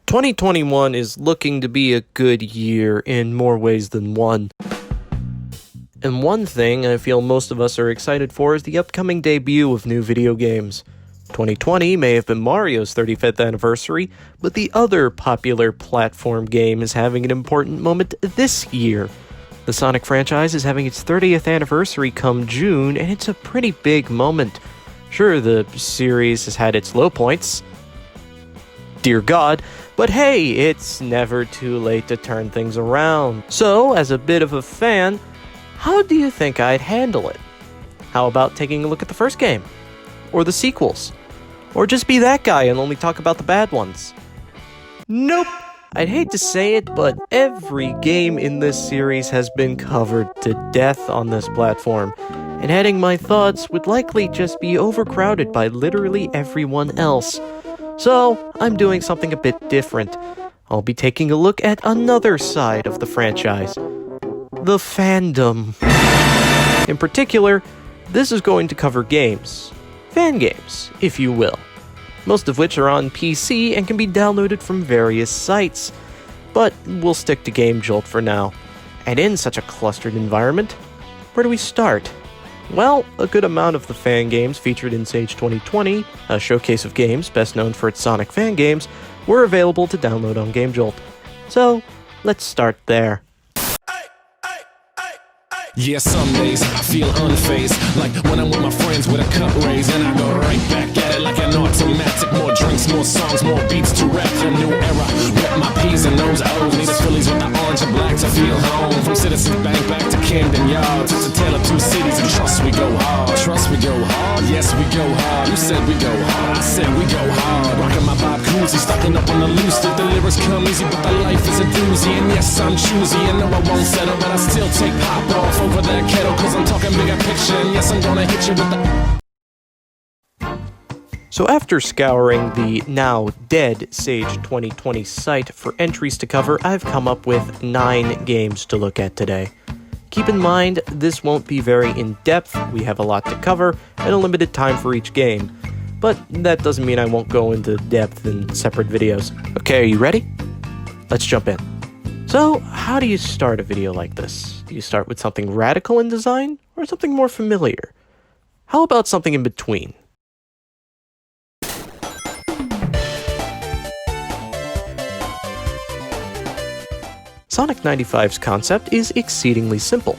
2021 is looking to be a good year in more ways than one. And one thing I feel most of us are excited for is the upcoming debut of new video games. 2020 may have been Mario's 35th anniversary, but the other popular platform game is having an important moment this year. The Sonic franchise is having its 30th anniversary come June, and it's a pretty big moment. Sure, the series has had its low points, dear God, but hey, it's never too late to turn things around. So, as a bit of a fan, how do you think I'd handle it? How about taking a look at the first game? Or the sequels? Or just be that guy and only talk about the bad ones? Nope! I'd hate to say it, but every game in this series has been covered to death on this platform, and adding my thoughts would likely just be overcrowded by literally everyone else. So, I'm doing something a bit different. I'll be taking a look at another side of the franchise. The fandom. In particular, this is going to cover games. Fan games, if you will. Most of which are on PC and can be downloaded from various sites. But we'll stick to Game Jolt for now. And in such a clustered environment, where do we start? Well, a good amount of the fan games featured in Sage 2020, a showcase of games best known for its Sonic fan games, were available to download on Game Jolt. So, let's start there. Yeah, some days I feel unfazed, like when I'm with my friends with a cup raised, and I go right back at it like an automatic. More drinks, more songs, more beats to rap. A new era, rep my P's and those O's. Need us Phillies with the orange and black to feel home. From Citizens Bank back to Camden Yards, it's a tale of two cities, and trust we go hard. Trust we go hard, yes we go hard. You said we go hard, I said we go hard. Rocking my Bob Cousy, stocking up on the loose. The lyrics come easy, but the life is a doozy. And yes, I'm choosy, and no, I won't settle, but I still take pop off over that kettle, cause I'm talking bigger picture, and yes, I'm gonna hit you with the... So after scouring the now dead Sage 2020 site for entries to cover, I've come up with 9 games to look at today. Keep in mind, this won't be very in-depth, we have a lot to cover, and a limited time for each game. But that doesn't mean I won't go into depth in separate videos. Okay, are you ready? Let's jump in. So, how do you start a video like this? Do you start with something radical in design, or something more familiar? How about something in between? Sonic 95's concept is exceedingly simple.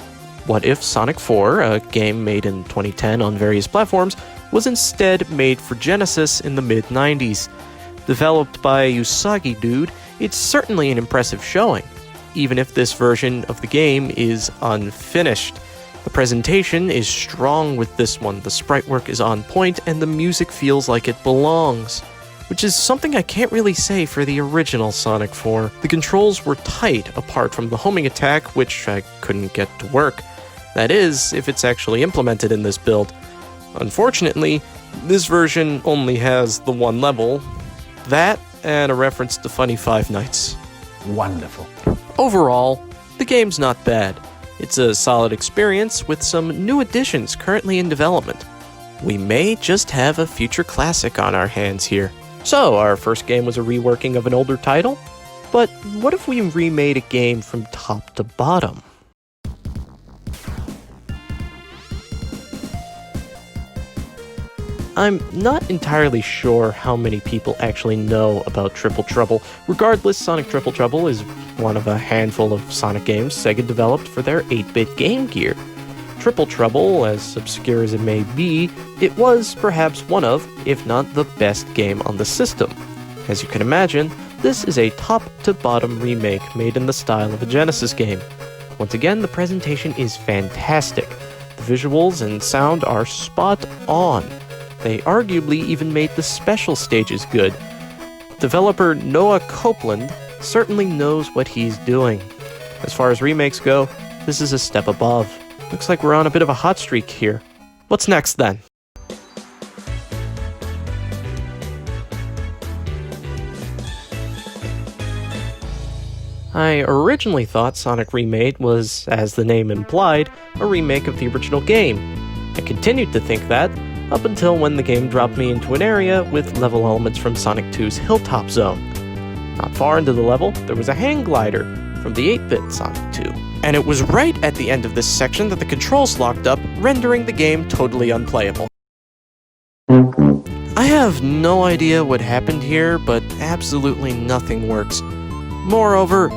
What if Sonic 4, a game made in 2010 on various platforms, was instead made for Genesis in the mid-90s? Developed by a Usagi dude, it's certainly an impressive showing, even if this version of the game is unfinished. The presentation is strong with this one, the sprite work is on point, and the music feels like it belongs. Which is something I can't really say for the original Sonic 4. The controls were tight, apart from the homing attack, which I couldn't get to work. That is, if it's actually implemented in this build. Unfortunately, this version only has the one level. That, and a reference to Funny Five Nights. Wonderful. Overall, the game's not bad. It's a solid experience with some new additions currently in development. We may just have a future classic on our hands here. So, our first game was a reworking of an older title? But what if we remade a game from top to bottom? I'm not entirely sure how many people actually know about Triple Trouble. Regardless, Sonic Triple Trouble is one of a handful of Sonic games Sega developed for their 8-bit Game Gear. Triple Trouble, as obscure as it may be, it was perhaps one of, if not the best game on the system. As you can imagine, this is a top-to-bottom remake made in the style of a Genesis game. Once again, the presentation is fantastic. The visuals and sound are spot on. They arguably even made the special stages good. Developer Noah Copeland certainly knows what he's doing. As far as remakes go, this is a step above. Looks like we're on a bit of a hot streak here. What's next then? I originally thought Sonic Remade was, as the name implied, a remake of the original game. I continued to think that, up until when the game dropped me into an area with level elements from Sonic 2's Hilltop Zone. Not far into the level, there was a hang glider from the 8-bit Sonic 2. And it was right at the end of this section that the controls locked up, rendering the game totally unplayable. I have no idea what happened here, but absolutely nothing works. Moreover,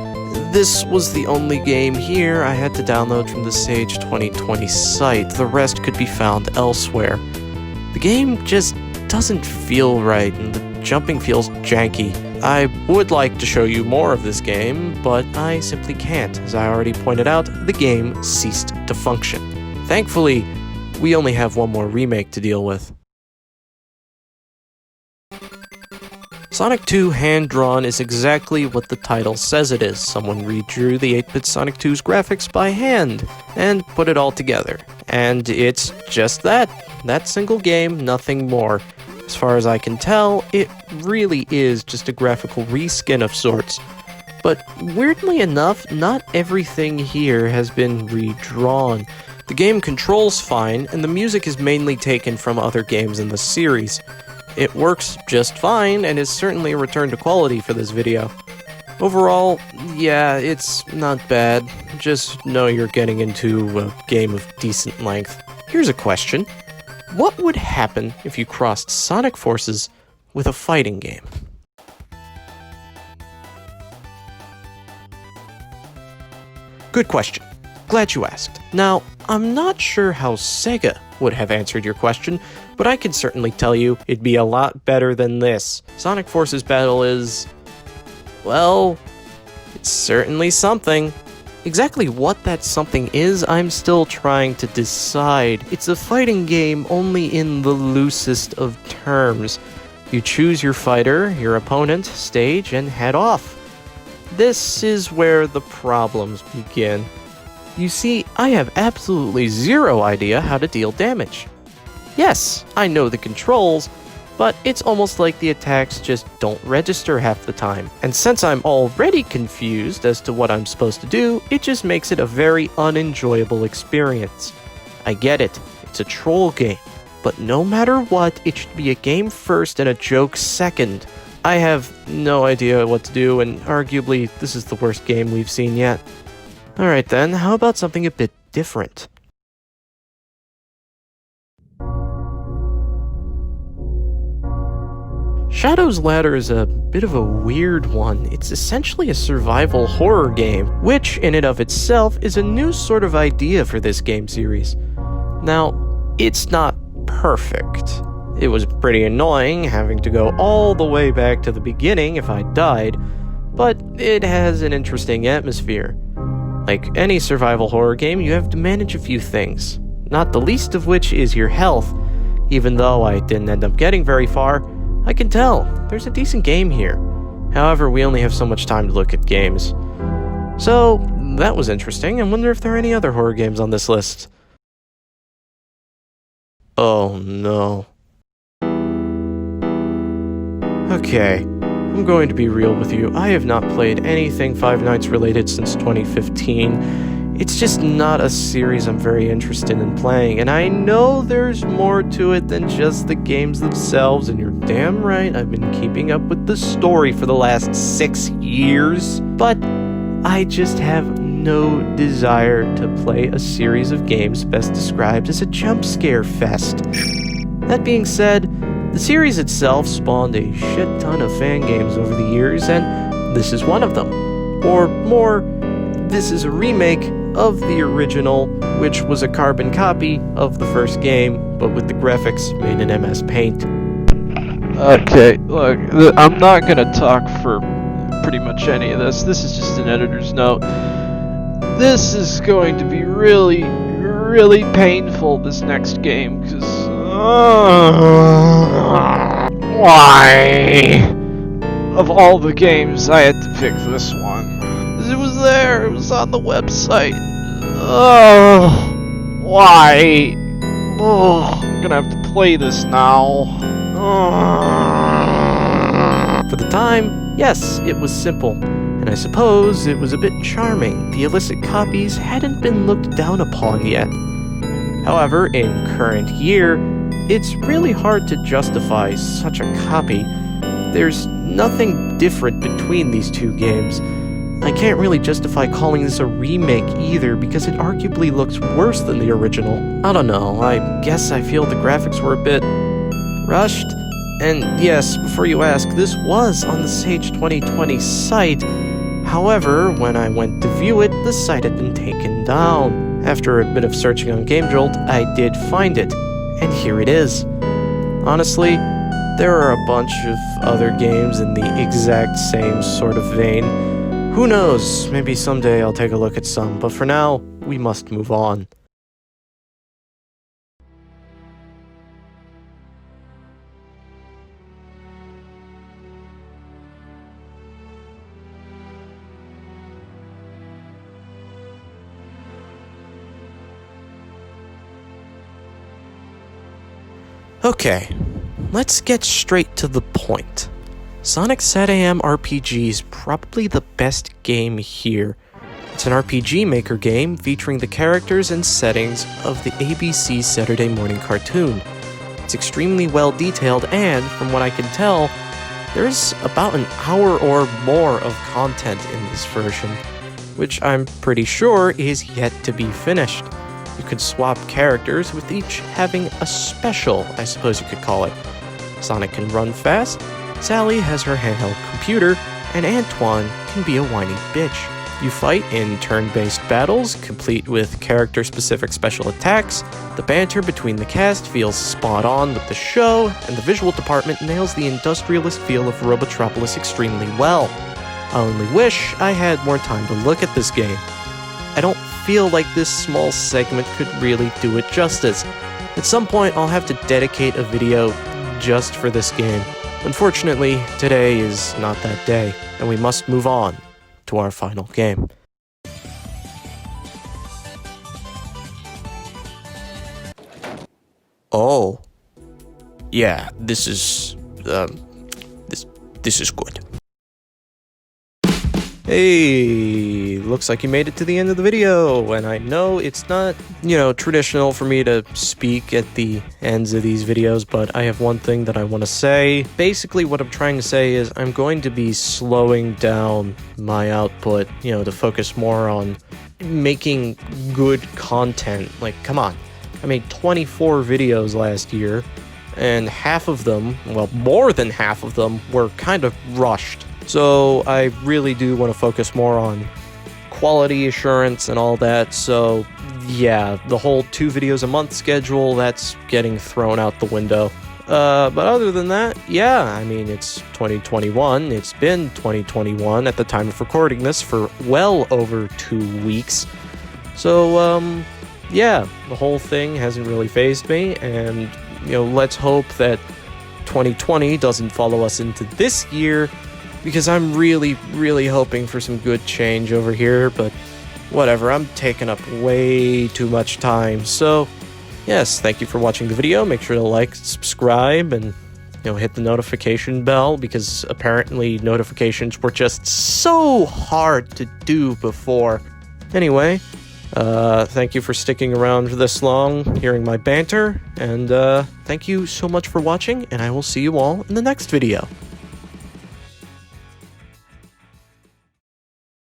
this was the only game here I had to download from the Sage 2020 site. The rest could be found elsewhere. The game just doesn't feel right, and the jumping feels janky. I would like to show you more of this game, but I simply can't. As I already pointed out, the game ceased to function. Thankfully, we only have one more remake to deal with. Sonic 2 hand-drawn is exactly what the title says it is. Someone redrew the 8-bit Sonic 2's graphics by hand and put it all together. And it's just that single game, nothing more. As far as I can tell, it really is just a graphical reskin of sorts. But weirdly enough, not everything here has been redrawn. The game controls fine, and the music is mainly taken from other games in the series. It works just fine, and is certainly a return to quality for this video. Overall, yeah, it's not bad. Just know you're getting into a game of decent length. Here's a question. What would happen if you crossed Sonic Forces with a fighting game? Good question. Glad you asked. Now, I'm not sure how Sega would have answered your question, but I can certainly tell you it'd be a lot better than this. Sonic Forces Battle is... well, it's certainly something. Exactly what that something is, I'm still trying to decide. It's a fighting game only in the loosest of terms. You choose your fighter, your opponent, stage, and head off. This is where the problems begin. You see, I have absolutely zero idea how to deal damage. Yes, I know the controls, but it's almost like the attacks just don't register half the time. And since I'm already confused as to what I'm supposed to do, it just makes it a very unenjoyable experience. I get it, it's a troll game, but no matter what, it should be a game first and a joke second. I have no idea what to do, and arguably, this is the worst game we've seen yet. Alright then, how about something a bit different? Shadow's Ladder is a bit of a weird one. It's essentially a survival horror game, which in and of itself is a new sort of idea for this game series. Now, it's not perfect. It was pretty annoying having to go all the way back to the beginning if I died, but it has an interesting atmosphere. Like any survival horror game, you have to manage a few things, not the least of which is your health. Even though I didn't end up getting very far, I can tell there's a decent game here. However, we only have so much time to look at games. So, that was interesting. I wonder if there are any other horror games on this list. Oh no. Okay, I'm going to be real with you. I have not played anything Five Nights related since 2015. It's just not a series I'm very interested in playing, and I know there's more to it than just the games themselves, and you're damn right I've been keeping up with the story for the last 6 years, but I just have no desire to play a series of games best described as a jump scare fest. That being said, the series itself spawned a shit ton of fan games over the years, and this is one of them. Or more, this is a remake of the original, which was a carbon copy of the first game, but with the graphics made in MS Paint. Okay, look, I'm not gonna talk for pretty much any of this. This is just an editor's note. This is going to be really, really painful, this next game, because... why? Of all the games, I had to pick this one. It was there, it was on the website. Why? I'm gonna have to play this now. For the time, yes, it was simple, and I suppose it was a bit charming. The illicit copies hadn't been looked down upon yet. However, in current year, it's really hard to justify such a copy. there's nothing different between these two games. I can't really justify calling this a remake either because it arguably looks worse than the original. I don't know, I guess I feel the graphics were a bit rushed. And yes, before you ask, this was on the Sage 2020 site. However, when I went to view it, the site had been taken down. After a bit of searching on GameJolt, I did find it, and here it is. Honestly, there are a bunch of other games in the exact same sort of vein. Who knows, maybe someday I'll take a look at some, but for now, we must move on. Okay, let's get straight to the point. Sonic SatAM RPG is probably the best game here. It's an RPG Maker game featuring the characters and settings of the ABC Saturday morning cartoon. It's extremely well detailed and, from what I can tell, there's about an hour or more of content in this version, which I'm pretty sure is yet to be finished. You could swap characters with each having a special, I suppose you could call it. Sonic can run fast, Sally has her handheld computer, and Antoine can be a whiny bitch. You fight in turn-based battles, complete with character-specific special attacks. The banter between the cast feels spot on with the show, and the visual department nails the industrialist feel of Robotropolis extremely well. I only wish I had more time to look at this game. I don't feel like this small segment could really do it justice. At some point, I'll have to dedicate a video just for this game. Unfortunately, today is not that day, and we must move on to our final game. Oh. Yeah, this is this is good. Hey, looks like you made it to the end of the video, and I know it's not, traditional for me to speak at the ends of these videos, but I have one thing that I want to say. Basically, what I'm trying to say is I'm going to be slowing down my output, to focus more on making good content. Like, come on. I made 24 videos last year, and half of them, well, more than half of them, were kind of rushed. So I really do want to focus more on quality assurance and all that. So yeah, the whole 2 videos a month schedule, that's getting thrown out the window. But other than that, yeah, I mean, it's 2021. It's been 2021 at the time of recording this for well over 2 weeks. So, yeah, the whole thing hasn't really fazed me. And, let's hope that 2020 doesn't follow us into this year, because I'm really, really hoping for some good change over here, but whatever, I'm taking up way too much time. So, yes, thank you for watching the video. Make sure to like, subscribe, and, hit the notification bell, because apparently notifications were just so hard to do before. Anyway, thank you for sticking around for this long, hearing my banter, and thank you so much for watching, and I will see you all in the next video.